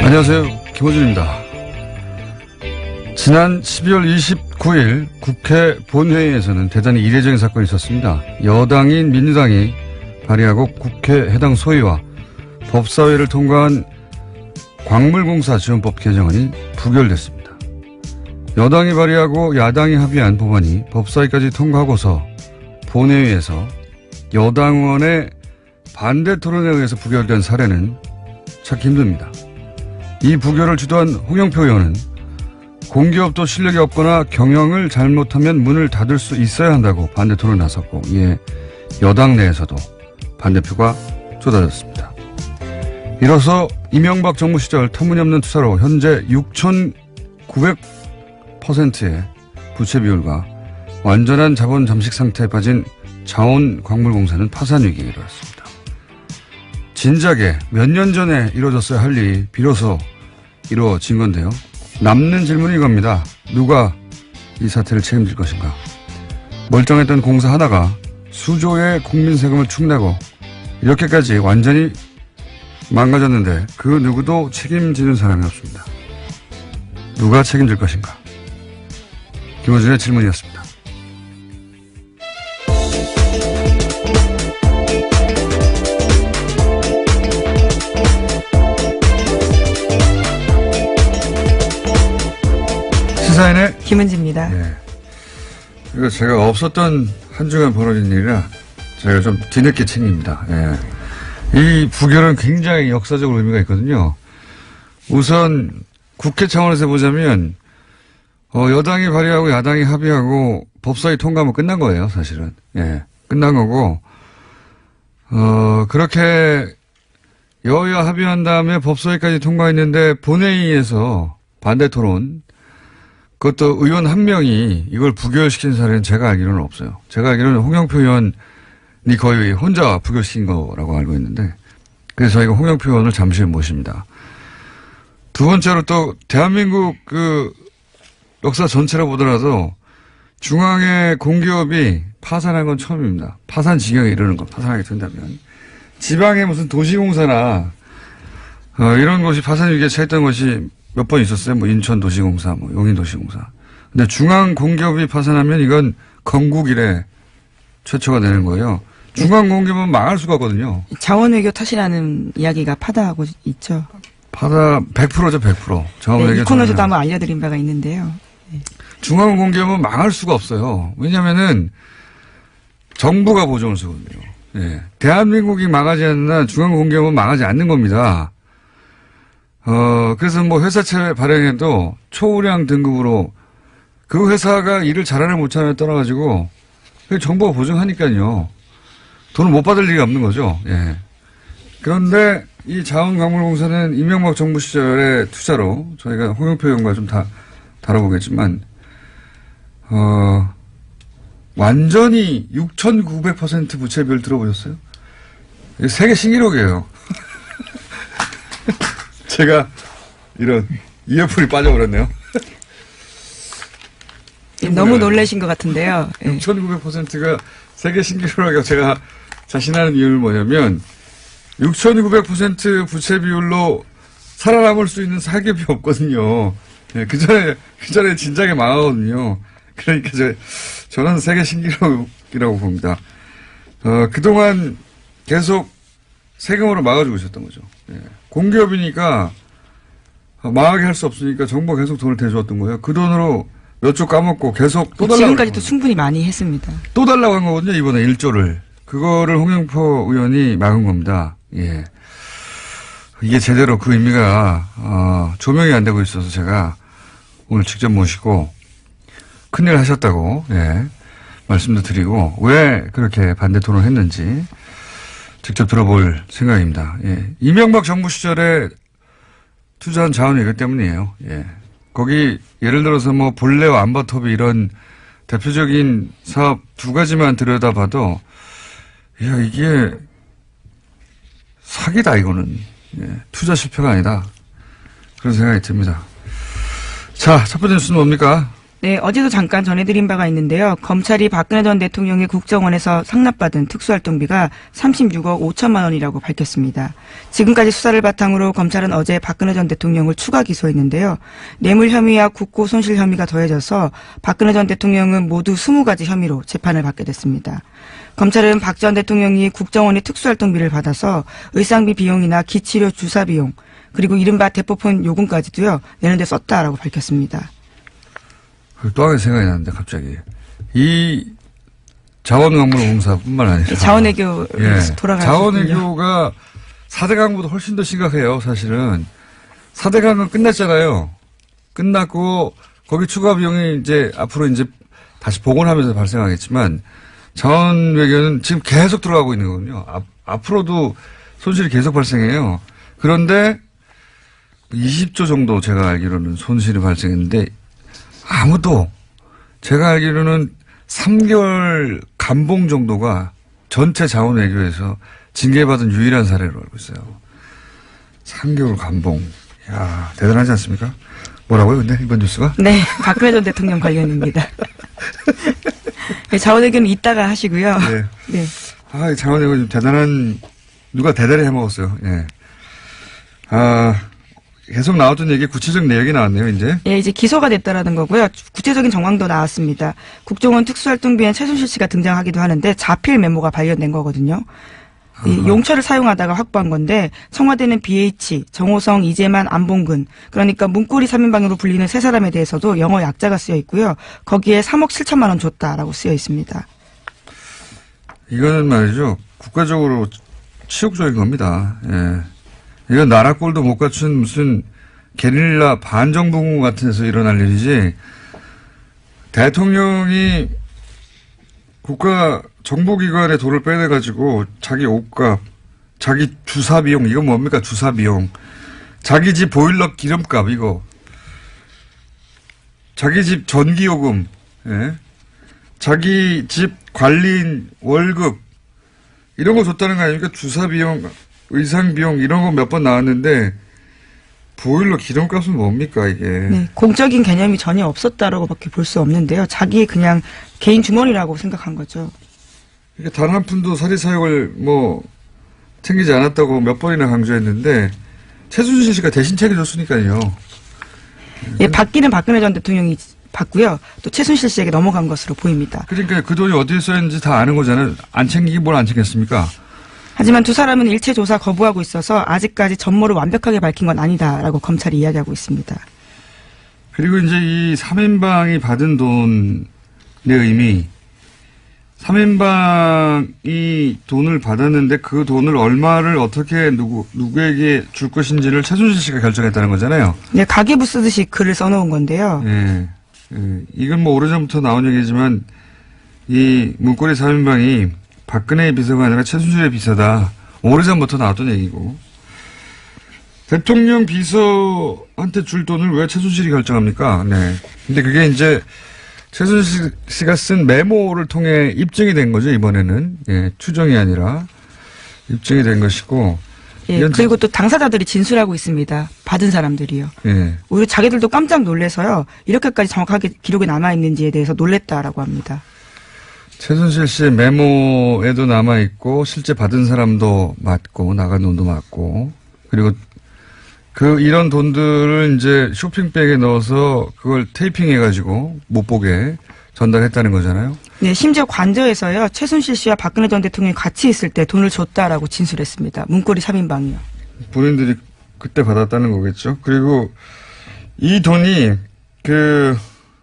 안녕하세요. 김호준입니다. 지난 12월 29일 국회 본회의에서는 대단히 이례적인 사건이 있었습니다. 여당인 민주당이 발의하고 국회 해당 소위와 법사위를 통과한 광물공사 지원법 개정안이 부결됐습니다. 여당이 발의하고 야당이 합의한 법안이 법사위까지 통과하고서 본회의에서 여당 의원의 반대 토론에 의해서 부결된 사례는 찾기 힘듭니다. 이 부결을 주도한 홍영표 의원은 공기업도 실력이 없거나 경영을 잘못하면 문을 닫을 수 있어야 한다고 반대 토론에 나섰고, 이에 여당 내에서도 반대표가 쏟아졌습니다. 이로써 이명박 정부 시절 터무니없는 투자로 현재 6,900%의 부채 비율과 완전한 자본 잠식 상태에 빠진 자원광물공사는 파산 위기에 이르렀습니다. 진작에 몇 년 전에 이루어졌어야 할 일이 비로소 이루어진 건데요. 남는 질문이 이겁니다. 누가 이 사태를 책임질 것인가? 멀쩡했던 공사 하나가 수조의 국민 세금을 축내고 이렇게까지 완전히 망가졌는데 그 누구도 책임지는 사람이 없습니다. 누가 책임질 것인가? 김호준의 질문이었습니다. 시사인의 김은지입니다. 네. 이거 제가 없었던 한 주간 벌어진 일이라 제가 좀 뒤늦게 챙깁니다. 예. 이 부결은 굉장히 역사적으로 의미가 있거든요. 우선 국회 차원에서 보자면 여당이 발의하고 야당이 합의하고 법사위 통과하면 끝난 거예요, 사실은. 예. 끝난 거고 그렇게 여야 합의한 다음에 법사위까지 통과했는데 본회의에서 반대 토론, 그것도 의원 한 명이 이걸 부결시킨 사례는 제가 알기로는 없어요. 제가 알기로는 홍영표 의원이 거의 혼자 부결시킨 거라고 알고 있는데, 그래서 저희가 홍영표 의원을 잠시 모십니다. 두 번째로 또 대한민국 그 역사 전체로 보더라도 중앙의 공기업이 파산한 건 처음입니다. 파산 지경에 이르는 거, 파산하게 된다면. 지방의 무슨 도시공사나 이런 것이 파산 위기에 처했던 것이 몇 번 있었어요. 뭐 인천도시공사, 뭐 용인도시공사. 근데 중앙 공기업이 파산하면 이건 건국 이래 최초가 되는 거예요. 중앙 공기업은 망할 수가 없거든요. 자원외교 탓이라는 이야기가 파다하고 있죠. 파다 100%죠, 100%. 자원외교. 네, 이 코너에서도 한번 알려드린 바가 있는데요. 네. 중앙 공기업은 망할 수가 없어요. 왜냐면은 정부가 보증을 서거든요. 네. 대한민국이 망하지 않는 한 중앙 공기업은 망하지 않는 겁니다. 그래서 뭐 회사채 발행해도 초우량 등급으로 그 회사가 일을 잘하는 못하는 떠나가지고 정부가 보증하니까요. 돈을 못 받을 리가 없는 거죠. 예. 그런데 이 자원광물공사는 이명박 정부 시절의 투자로 저희가 홍영표 의원과 좀 다뤄보겠지만, 완전히 6,900% 부채 비율 들어보셨어요? 이게 세계 신기록이에요. 제가 이런 이어풀이 빠져버렸네요. 너무 놀라신 것 같은데요. 6,900%가 세계 신기록이라고 제가 자신하는 이유는 뭐냐면 6,900% 부채 비율로 살아남을 수 있는 사기업이 없거든요. 네, 그 전에 진작에 망하거든요. 그러니까 저는 세계 신기록이라고 봅니다. 그동안 계속 세금으로 막아주고 있었던 거죠. 예. 공기업이니까 망하게 할 수 없으니까 정부가 계속 돈을 대주었던 거예요. 그 돈으로 몇 조 까먹고 계속 또 달라고. 지금까지도 충분히 많이 했습니다. 또 달라고 한 거거든요, 이번에 1조를. 그거를 홍영표 의원이 막은 겁니다. 예. 이게 제대로 그 의미가, 조명이 안 되고 있어서 제가 오늘 직접 모시고 큰일 하셨다고, 예. 말씀도 드리고, 왜 그렇게 반대 토론을 했는지 직접 들어볼 생각입니다. 예. 이명박 정부 시절에 투자한 자원이 이것 때문이에요. 예. 거기 예를 들어서 뭐 본래와 안바톱이 이런 대표적인 사업 두 가지만 들여다봐도 야 이게 사기다 이거는. 예. 투자 실패가 아니다. 그런 생각이 듭니다. 자, 첫 번째 뉴스는 뭡니까? 네, 어제도 잠깐 전해드린 바가 있는데요. 검찰이 박근혜 전 대통령의 국정원에서 상납받은 특수활동비가 36억 5천만 원이라고 밝혔습니다. 지금까지 수사를 바탕으로 검찰은 어제 박근혜 전 대통령을 추가 기소했는데요. 뇌물 혐의와 국고 손실 혐의가 더해져서 박근혜 전 대통령은 모두 20가지 혐의로 재판을 받게 됐습니다. 검찰은 박 전 대통령이 국정원의 특수활동비를 받아서 의상비 비용이나 기치료 주사 비용, 그리고 이른바 대포폰 요금까지도요, 내는데 썼다라고 밝혔습니다. 또 한 가지 생각이 나는데 갑자기 이 자원광물공사뿐만 아니라 자원외교 돌아가는 자원외교가 4대 강보다 훨씬 더 심각해요. 사실은 4대 강은 끝났잖아요. 끝났고 거기 추가 비용이 이제 앞으로 이제 다시 복원하면서 발생하겠지만 자원외교는 지금 계속 들어가고 있는 거군요. 앞으로도 손실이 계속 발생해요. 그런데 20조 정도 제가 알기로는 손실이 발생했는데 아무도 제가 알기로는 3개월 감봉 정도가 전체 자원외교에서 징계받은 유일한 사례로 알고 있어요. 3개월 감봉. 이야, 대단하지 않습니까? 뭐라고요, 근데 이번 뉴스가? 네, 박근혜 전 대통령 관련입니다. 네, 자원외교는 이따가 하시고요. 네. 네. 아, 자원외교 좀 대단한, 누가 대단히 해먹었어요. 예. 계속 나왔던 얘기 구체적 내역이 나왔네요, 이제. 예, 이제 기소가 됐다라는 거고요. 구체적인 정황도 나왔습니다. 국정원 특수활동비엔 최순실 씨가 등장하기도 하는데 자필 메모가 발견된 거거든요. 이 용처를 사용하다가 확보한 건데 청와대는 BH, 정호성, 이재만, 안봉근, 그러니까 문고리 3인방으로 불리는 세 사람에 대해서도 영어 약자가 쓰여 있고요. 거기에 3억 7천만 원 줬다라고 쓰여 있습니다. 이거는 말이죠. 국가적으로 치욕적인 겁니다. 예. 이건 나라 꼴도 못 갖춘 무슨 게릴라 반정부군 같은 데서 일어날 일이지, 대통령이 국가 정보기관에 돈을 빼내가지고 자기 옷값, 자기 주사 비용, 이건 뭡니까? 주사 비용. 자기 집 보일러 기름값, 이거. 자기 집 전기요금, 예? 자기 집 관리인 월급, 이런 거 줬다는 거 아닙니까? 주사 비용, 의상 비용, 이런 거 몇 번 나왔는데, 보일러 기름값은 뭡니까, 이게. 네, 공적인 개념이 전혀 없었다라고밖에 볼 수 없는데요. 자기의 그냥 개인 주머니라고 생각한 거죠. 이게 단 한 푼도 사리사욕을 챙기지 않았다고 몇 번이나 강조했는데, 최순실 씨가 대신 챙겨줬으니까요. 예, 받기는 박근혜 전 대통령이 받고요. 또 최순실 씨에게 넘어간 것으로 보입니다. 그러니까 그 돈이 어디에 써있는지 다 아는 거잖아요. 안 챙기긴 뭘 안 챙겼습니까? 하지만 두 사람은 일체 조사 거부하고 있어서 아직까지 전모를 완벽하게 밝힌 건 아니다라고 검찰이 이야기하고 있습니다. 그리고 이제 이 3인방이 받은 돈의 의미, 3인방이 돈을 받았는데 그 돈을 얼마를 어떻게 누구에게 줄 것인지를 최순실 씨가 결정했다는 거잖아요. 네, 가계부 쓰듯이 글을 써놓은 건데요. 예. 이건 오래전부터 나온 얘기지만 이 문고리 3인방이 박근혜의 비서가 아니라 최순실의 비서다. 오래전부터 나왔던 얘기고. 대통령 비서한테 줄 돈을 왜 최순실이 결정합니까? 네. 근데 그게 이제 최순실 씨가 쓴 메모를 통해 입증이 된 거죠, 이번에는. 예, 추정이 아니라 입증이 된 것이고. 예, 그리고 또 당사자들이 진술하고 있습니다. 받은 사람들이요. 예. 오히려 자기들도 깜짝 놀라서요. 이렇게까지 정확하게 기록이 남아있는지에 대해서 놀랬다라고 합니다. 최순실 씨의 메모에도 남아있고, 실제 받은 사람도 맞고, 나간 돈도 맞고, 그리고 이런 돈들을 이제 쇼핑백에 넣어서 그걸 테이핑해가지고 못 보게 전달했다는 거잖아요. 네, 심지어 관저에서요. 최순실 씨와 박근혜 전 대통령이 같이 있을 때 돈을 줬다라고 진술했습니다. 문고리 3인방이요. 본인들이 그때 받았다는 거겠죠. 그리고 이 돈이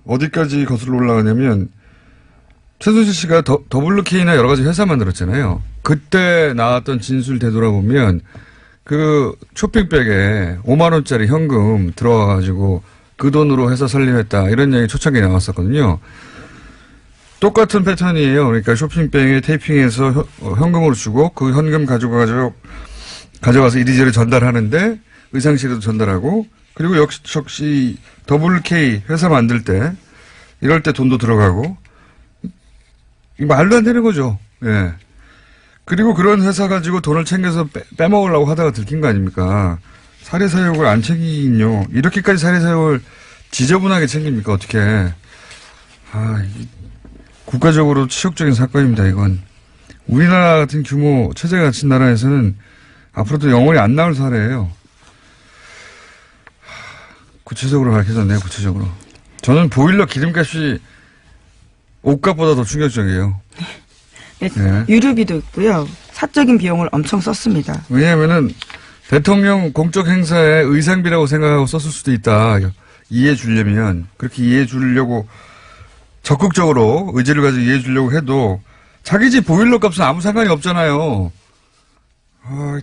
어디까지 거슬러 올라가냐면 최순실 씨가 WK나 여러 가지 회사 만들었잖아요. 그때 나왔던 진술 되돌아보면 쇼핑백에 5만원짜리 현금 들어와가지고 그 돈으로 회사 설립했다. 이런 얘기 초창기에 나왔었거든요. 똑같은 패턴이에요. 그러니까 쇼핑백에 테이핑해서 현금으로 주고 그 현금 가져가서 이리저리 전달하는데 의상실에도 전달하고 그리고 역시 WK 회사 만들 때 이럴 때 돈도 들어가고 이거 말도 안 되는 거죠. 예. 그리고 그런 회사 가지고 돈을 챙겨서 빼먹으려고 하다가 들킨 거 아닙니까? 사리사욕을 안 챙기긴요. 이렇게까지 사리사욕을 지저분하게 챙깁니까? 어떻게. 국가적으로 치욕적인 사건입니다, 이건. 우리나라 같은 규모, 체제가 갖춘 나라에서는 앞으로도 영원히 안 나올 사례예요. 구체적으로 밝혀졌네요, 구체적으로. 저는 보일러 기름값이 옷값보다 더 충격적이에요. 네, 유류비도 있고요. 사적인 비용을 엄청 썼습니다. 왜냐하면은 대통령 공적 행사에 의상비라고 생각하고 썼을 수도 있다. 이해해 주려면 그렇게 이해해 주려고 적극적으로 의지를 가지고 이해해 주려고 해도 자기 집 보일러 값은 아무 상관이 없잖아요.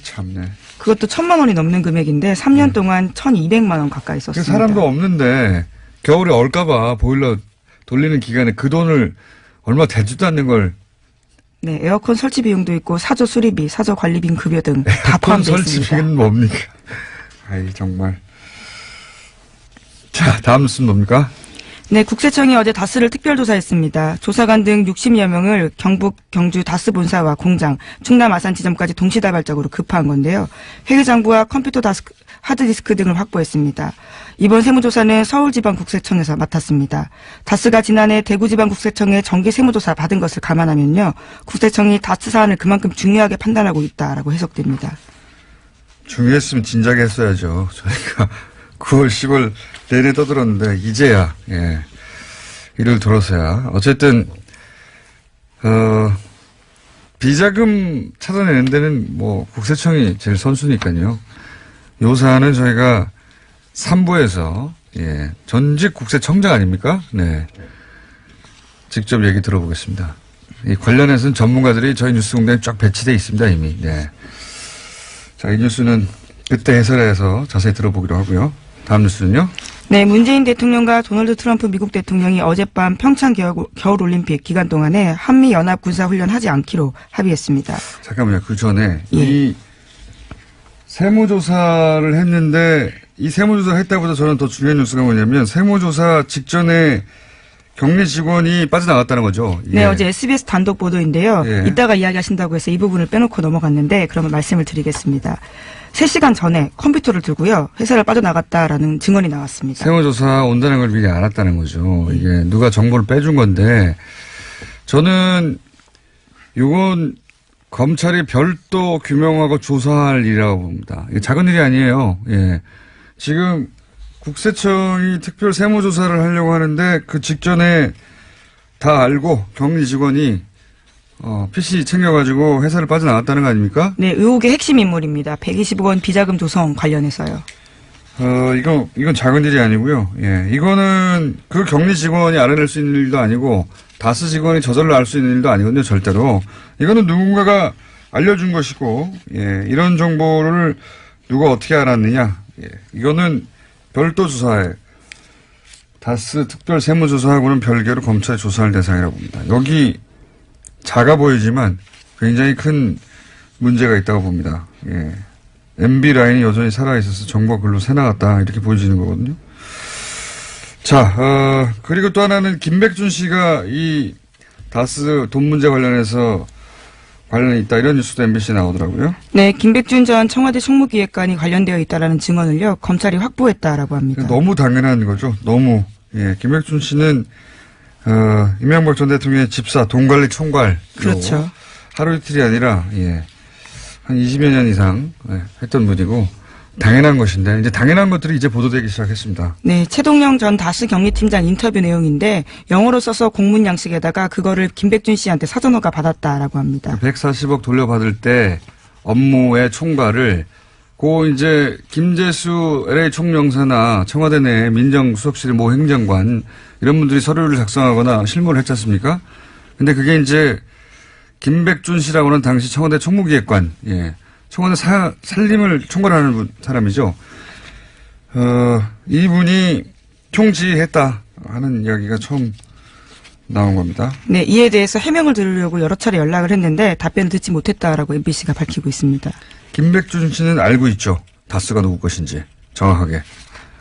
참네. 그것도 1,000만 원이 넘는 금액인데 3년 동안 1,200만 원 가까이 썼습니다. 사람도 없는데 겨울에 얼까봐 보일러 돌리는 기간에 그 돈을 얼마 되지도 않는 걸. 네, 에어컨 설치 비용도 있고 사저 수리비, 사저 관리비 급여 등 다 포함되어 있습니다. 설치비는 뭡니까? 정말. 자, 다음 뉴스는 뭡니까? 네, 국세청이 어제 다스를 특별조사했습니다. 조사관 등 60여 명을 경북, 경주 다스 본사와 공장, 충남 아산 지점까지 동시다발적으로 급파한 건데요. 회계장부와 컴퓨터 하드디스크 등을 확보했습니다. 이번 세무조사는 서울지방국세청에서 맡았습니다. 다스가 지난해 대구지방국세청에 정기 세무조사 받은 것을 감안하면요. 국세청이 다스 사안을 그만큼 중요하게 판단하고 있다라고 해석됩니다. 중요했으면 진작에 했어야죠. 저희가 9월, 10월 내내 떠들었는데 이제야 이를 들어서야 어쨌든 비자금 찾아내는 데는 뭐 국세청이 제일 선수니까요. 요 사안은 저희가 3부에서 전직 국세청장 아닙니까? 네, 직접 얘기 들어보겠습니다. 이 관련해서는 전문가들이 저희 뉴스공장에 쫙 배치되어 있습니다 이미. 네. 자, 이 뉴스는 그때 해설해서 자세히 들어보기로 하고요. 다음 뉴스는요? 네, 문재인 대통령과 도널드 트럼프 미국 대통령이 어젯밤 평창 겨울올림픽 기간 동안에 한미연합 군사훈련 하지 않기로 합의했습니다. 잠깐만요. 그 전에 이 세무조사를 했는데 이 세무조사를 했다보다 저는 더 중요한 뉴스가 뭐냐면 세무조사 직전에 격리 직원이 빠져나갔다는 거죠. 네, 어제 SBS 단독 보도인데요. 이따가 이야기하신다고 해서 이 부분을 빼놓고 넘어갔는데 그러면 말씀을 드리겠습니다. 3시간 전에 컴퓨터를 들고요. 회사를 빠져나갔다라는 증언이 나왔습니다. 세무조사 온다는 걸 미리 알았다는 거죠. 이게 누가 정보를 빼준 건데 저는 이건 검찰이 별도 규명하고 조사할 일이라고 봅니다. 이게 작은 일이 아니에요. 지금 국세청이 특별 세무조사를 하려고 하는데 그 직전에 다 알고 격리 직원이 PC 챙겨가지고 회사를 빠져나갔다는 거 아닙니까? 네, 의혹의 핵심 인물입니다. 120억 원 비자금 조성 관련해서요. 이건 작은 일이 아니고요. 이거는 그 격리 직원이 알아낼 수 있는 일도 아니고 다스 직원이 저절로 알 수 있는 일도 아니거든요, 절대로. 이거는 누군가가 알려준 것이고, 이런 정보를 누가 어떻게 알았느냐. 이거는 별도 조사에 다스 특별 세무조사하고는 별개로 검찰이 조사할 대상이라고 봅니다. 여기 작아 보이지만 굉장히 큰 문제가 있다고 봅니다. MB 라인이 여전히 살아있어서 정보가 글로 새나갔다 이렇게 보여지는 거거든요. 자, 그리고 또 하나는 김백준 씨가 이 다스 돈 문제 관련해서 관련이 있다 이런 뉴스도 MBC에 나오더라고요. 네, 김백준 전 청와대 총무기획관이 관련되어 있다라는 증언을요 검찰이 확보했다라고 합니다. 너무 당연한 거죠. 너무. 김백준 씨는 이명박 전 대통령의 집사 돈관리 총괄. 그렇죠. 하루 이틀이 아니라 한 20여 년 이상 했던 분이고 당연한 것인데 이제 당연한 것들이 이제 보도되기 시작했습니다. 네, 최동영 전 다스 격리팀장 인터뷰 내용인데 영어로 써서 공문 양식에다가 그거를 김백준 씨한테 사전 허가 받았다라고 합니다. 140억 돌려받을 때 업무의 총괄을 이제 김재수 LA 총영사나 청와대 내 민정수석실 모 행정관 이런 분들이 서류를 작성하거나 실무를 했지 않습니까? 근데 그게 이제 김백준 씨라고는 당시 청와대 총무기획관, 청와대 살림을 총괄하는 사람이죠. 이분이 총지했다 하는 이야기가 처음 나온 겁니다. 네, 이에 대해서 해명을 들으려고 여러 차례 연락을 했는데 답변을 듣지 못했다라고 MBC가 밝히고 있습니다. 김백준 씨는 알고 있죠. 다스가 누구 것인지 정확하게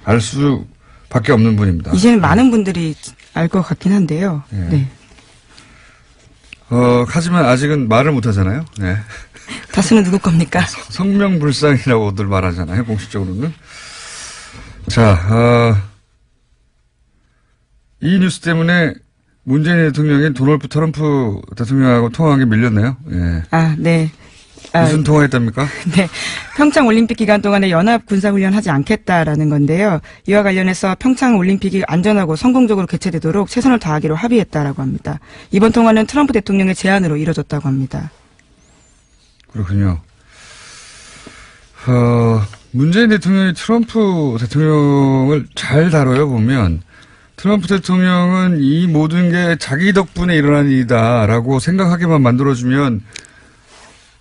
알 수밖에 없는 분입니다. 이제는 많은 분들이 알 것 같긴 한데요. 네. 하지만 아직은 말을 못 하잖아요. 네. 다스는 누구 겁니까? 성명불상이라고들 말하잖아요. 공식적으로는. 자, 이 뉴스 때문에 문재인 대통령이 도널드 트럼프 대통령하고 통화한 게 밀렸네요. 예. 아, 네. 무슨 통화했답니까? 네. 평창 올림픽 기간 동안에 연합 군사훈련 하지 않겠다라는 건데요. 이와 관련해서 평창 올림픽이 안전하고 성공적으로 개최되도록 최선을 다하기로 합의했다라고 합니다. 이번 통화는 트럼프 대통령의 제안으로 이뤄졌다고 합니다. 그렇군요. 문재인 대통령이 트럼프 대통령을 잘 다뤄요, 보면. 트럼프 대통령은 이 모든 게 자기 덕분에 일어난 일이다라고 생각하게만 만들어주면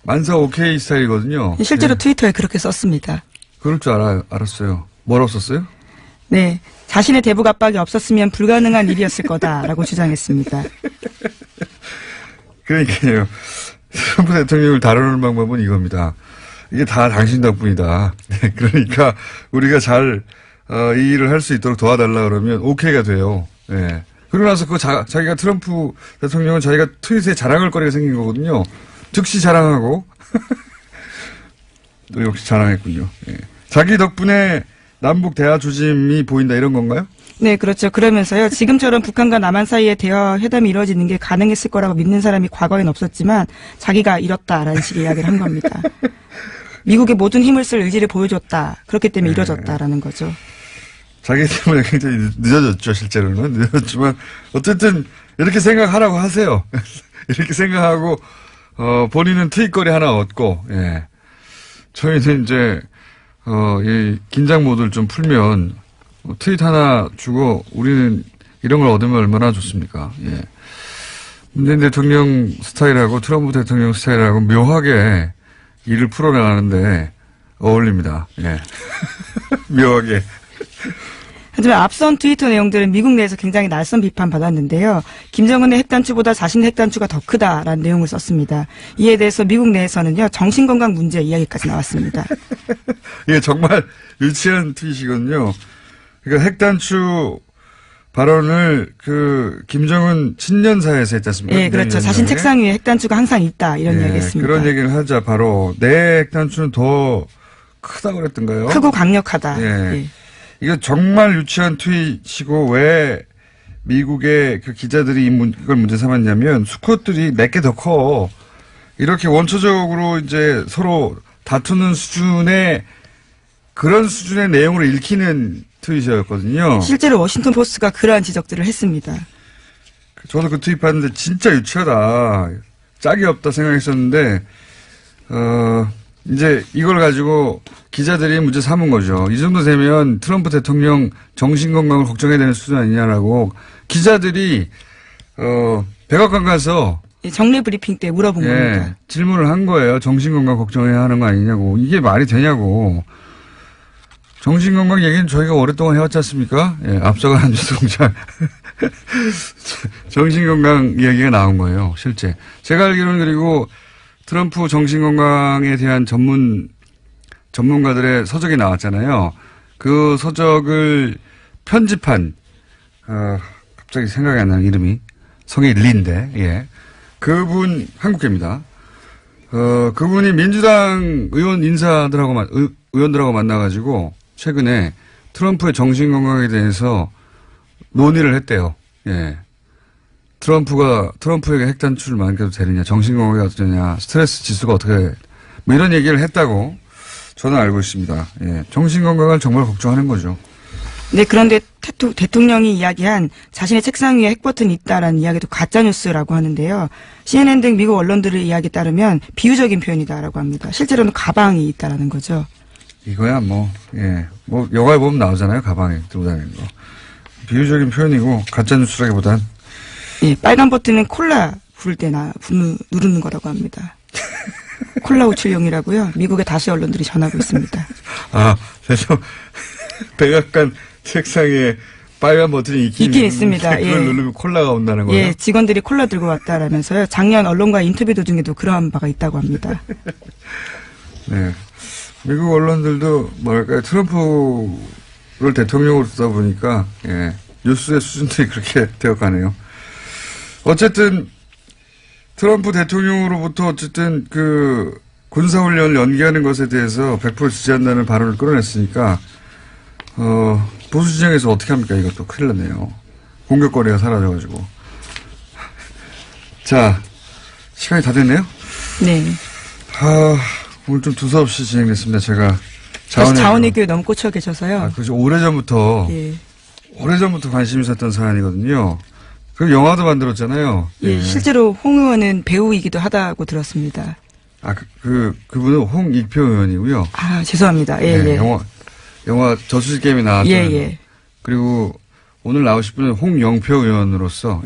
만사 오케이 스타일이거든요. 실제로 네. 트위터에 그렇게 썼습니다. 그럴 줄 알았어요. 뭐라고 썼어요? 네. 자신의 대북 압박이 없었으면 불가능한 일이었을 거다라고 주장했습니다. 그러니까요. 트럼프 대통령을 다루는 방법은 이겁니다. 이게 다 당신 덕분이다. 네, 그러니까 우리가 잘 이 일을 할 수 있도록 도와달라 그러면 오케이가 돼요. 네. 그러고 나서 자기가 트럼프 대통령은 자기가 트윗에 자랑할 거리가 생긴 거거든요. 즉시 자랑하고 또 역시 자랑했군요. 네. 자기 덕분에 남북 대화 조짐이 보인다 이런 건가요? 네, 그렇죠. 그러면서요. 지금처럼 북한과 남한 사이에 대화 회담이 이루어지는 게 가능했을 거라고 믿는 사람이 과거엔 없었지만 자기가 이뤘다라는 식의 이야기를 한 겁니다. 미국의 모든 힘을 쓸 의지를 보여줬다. 그렇기 때문에 이뤄졌다라는 거죠. 자기 때문에 굉장히 늦어졌죠, 실제로는. 늦어졌지만, 어쨌든, 이렇게 생각하라고 하세요. 이렇게 생각하고, 본인은 트윗거리 하나 얻고, 예. 저희는 이제, 이 긴장 모드를 좀 풀면, 트윗 하나 주고, 우리는 이런 걸 얻으면 얼마나 좋습니까? 예. 문재인 대통령 스타일하고 트럼프 대통령 스타일하고 묘하게 일을 풀어나가는데 어울립니다. 예. 묘하게. 하지만 앞선 트위터 내용들은 미국 내에서 굉장히 날선 비판 받았는데요. 김정은의 핵단추보다 자신의 핵단추가 더 크다라는 내용을 썼습니다. 이에 대해서 미국 내에서는요. 정신건강 문제 이야기까지 나왔습니다. 이게 정말 유치한 트윗이거든요. 그러니까 핵단추 발언을 김정은 친년사에서 했지 않습니까? 네, 그렇죠. 자신 책상 위에 핵단추가 항상 있다 이런 네, 이야기 했습니다. 그런 얘기를 하자 바로 내 핵단추는 더 크다고 그랬던가요? 크고 강력하다. 네. 예. 이거 정말 유치한 트윗이고 왜 미국의 그 기자들이 이걸 문제 삼았냐면 수컷들이 내게 더 커. 이렇게 원초적으로 이제 서로 다투는 수준의 그런 수준의 내용을 읽히는 트윗이었거든요. 실제로 워싱턴 포스트가 그러한 지적들을 했습니다. 저도 그 트윗 봤는데 진짜 유치하다. 짝이 없다 생각했었는데 이제 이걸 가지고 기자들이 문제 삼은 거죠. 이 정도 되면 트럼프 대통령 정신건강을 걱정해야 되는 수준 아니냐라고 기자들이 백악관 가서 정례 브리핑 때 물어본 겁니다. 질문을 한 거예요. 정신건강 걱정해야 하는 거 아니냐고. 이게 말이 되냐고. 정신건강 얘기는 저희가 오랫동안 해왔지 않습니까? 예, 앞서가는 주동장. 정신건강 이야기가 나온 거예요. 실제. 제가 알기로는 그리고 트럼프 정신건강에 대한 전문가들의 서적이 나왔잖아요. 그 서적을 편집한, 갑자기 생각이 안 나는 이름이. 성이 린데, 예. 그분, 한국계입니다. 그분이 민주당 의원들하고 만나가지고 최근에 트럼프의 정신건강에 대해서 논의를 했대요. 예. 트럼프에게 핵단추를 만개도 되느냐, 정신건강이 어떠냐, 스트레스 지수가 어떻게, 뭐 이런 얘기를 했다고 저는 알고 있습니다. 예. 정신건강을 정말 걱정하는 거죠. 네, 그런데 대통령이 이야기한 자신의 책상 위에 핵버튼이 있다라는 이야기도 가짜뉴스라고 하는데요. CNN 등 미국 언론들의 이야기에 따르면 비유적인 표현이다라고 합니다. 실제로는 가방이 있다라는 거죠. 이거야 영화에 보면 나오잖아요. 가방에 들고 다니는 거. 비유적인 표현이고 가짜뉴스라기보단. 예, 빨간 버튼은 콜라 부를 때 누르는 거라고 합니다. 콜라 우출용이라고요. 미국의 다수 언론들이 전하고 있습니다. 그래서 백악관 책상에 빨간 버튼이 있긴 있습니다. 그걸 예. 누르면 콜라가 온다는 거예요? 예, 직원들이 콜라 들고 왔다라면서요. 작년 언론과 인터뷰 도중에도 그러한 바가 있다고 합니다. 네. 미국 언론들도 트럼프를 대통령으로 쓰다 보니까 예, 뉴스의 수준들이 그렇게 되어가네요. 어쨌든 트럼프 대통령으로부터 어쨌든 그 군사훈련을 연기하는 것에 대해서 100% 지지한다는 발언을 끌어냈으니까 보수 진영에서 어떻게 합니까? 이것도 큰일 났네요. 공격거리가 사라져가지고. 자, 시간이 다 됐네요. 네. 오늘 좀 두서없이 진행됐습니다. 제가 자원외교에 너무 꽂혀 계셔서요. 그죠. 오래전부터 예. 관심이 있었던 사안이거든요. 그리고 영화도 만들었잖아요. 예, 실제로 홍 의원은 배우이기도 하다고 들었습니다. 그분은 홍익표 의원이고요. 죄송합니다. 예, 네, 예. 영화 저수지 게임에 나왔던. 예, 예. 그리고 오늘 나오실 분은 홍영표 의원으로서,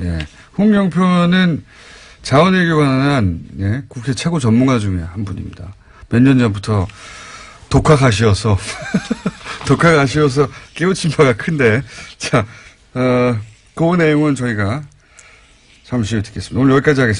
홍영표 의원은 자원외교 관한, 국회 최고 전문가 중에 한 분입니다. 몇 년 전부터 독학하시어서 깨우친 바가 큰데, 자, 그 내용은 저희가 잠시 후에 듣겠습니다. 오늘 여기까지 하겠습니다.